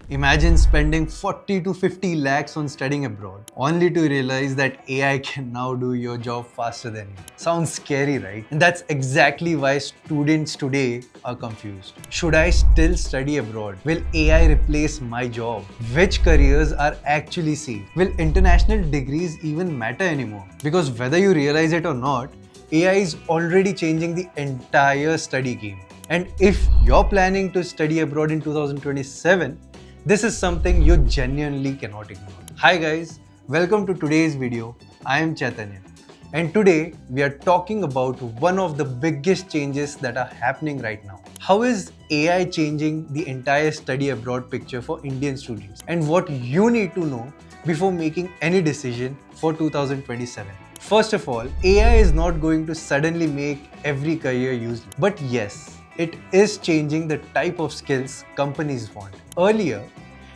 Imagine spending 40 to 50 lakhs on studying abroad, only to realize that AI can now do your job faster than you. Sounds scary, right? And that's exactly why students today are confused. Should I still study abroad? Will AI replace my job? Which careers are actually safe? Will international degrees even matter anymore? Because whether you realize it or not, AI is already changing the entire study game. And if you're planning to study abroad in 2027, this is something you genuinely cannot ignore. Hi guys, welcome to today's video. I am Chaitanya, and today we are talking about one of the biggest changes that are happening right now. How is AI changing the entire study abroad picture for Indian students, and what you need to know before making any decision for 2027. First of all, AI is not going to suddenly make every career useless. But yes, it is changing the type of skills companies want. Earlier,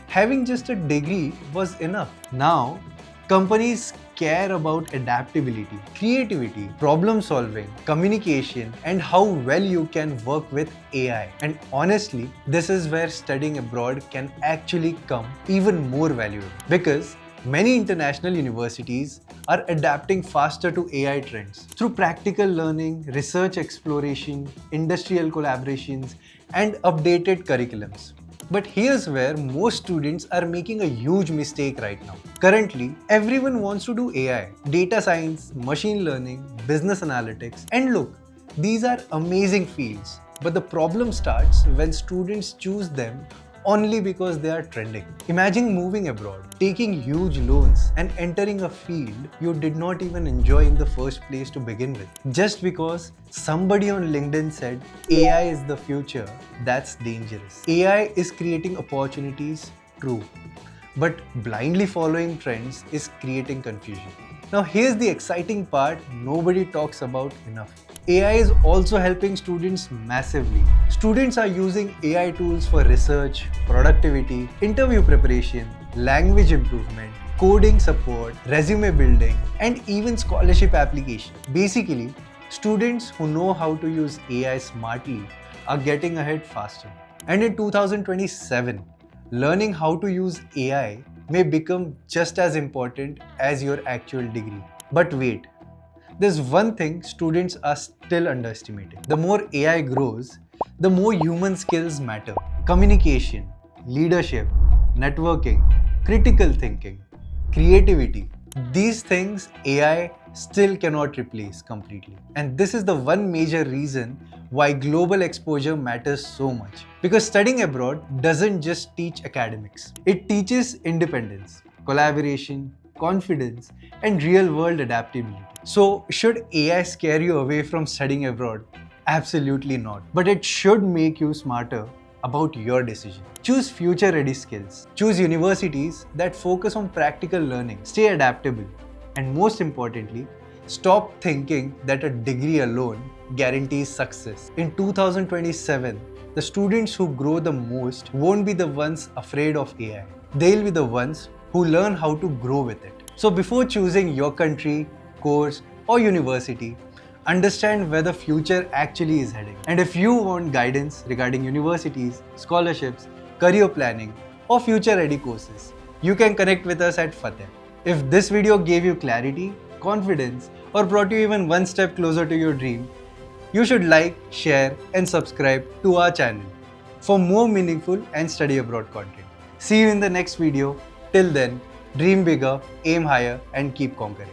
having just a degree was enough. Now, companies care about adaptability, creativity, problem solving, communication, and how well you can work with AI. And honestly, this is where studying abroad can actually come even more valuable, because many international universities are adapting faster to AI trends through practical learning, research exploration, industrial collaborations, and updated curriculums. But here's where most students are making a huge mistake right now. Currently, everyone wants to do AI, data science, machine learning, business analytics, and look, these are amazing fields. But the problem starts when students choose them only because they are trending. Imagine moving abroad, taking huge loans, and entering a field you did not even enjoy in the first place to begin with. Just because somebody on LinkedIn said AI is the future. That's dangerous. AI is creating opportunities, true, but blindly following trends is creating confusion. Now here's the exciting part nobody talks about enough. AI is also helping students massively. Students are using AI tools for research, productivity, interview preparation, language improvement, coding support, resume building, and even scholarship application. Basically, students who know how to use AI smartly are getting ahead faster. And in 2027, learning how to use AI may become just as important as your actual degree. But wait, there's one thing students are still underestimating. The more AI grows, the more human skills matter. Communication, leadership, networking, critical thinking, creativity. These things AI still cannot replace completely. And this is the one major reason why global exposure matters so much. Because studying abroad doesn't just teach academics. It teaches independence, collaboration, confidence, and real-world adaptability. So, should AI scare you away from studying abroad? Absolutely not. But it should make you smarter about your decision. Choose future-ready skills. Choose universities that focus on practical learning. Stay adaptable. And most importantly, stop thinking that a degree alone guarantees success. In 2027, the students who grow the most won't be the ones afraid of AI. They'll be the ones who learn how to grow with it. So before choosing your country, course, or university, understand where the future actually is heading. And if you want guidance regarding universities, scholarships, career planning, or future-ready courses, you can connect with us at Fateh. If this video gave you clarity, confidence, or brought you even one step closer to your dream, you should like, share, and subscribe to our channel for more meaningful and study abroad content. See you in the next video. Till then, dream bigger, aim higher, and keep conquering.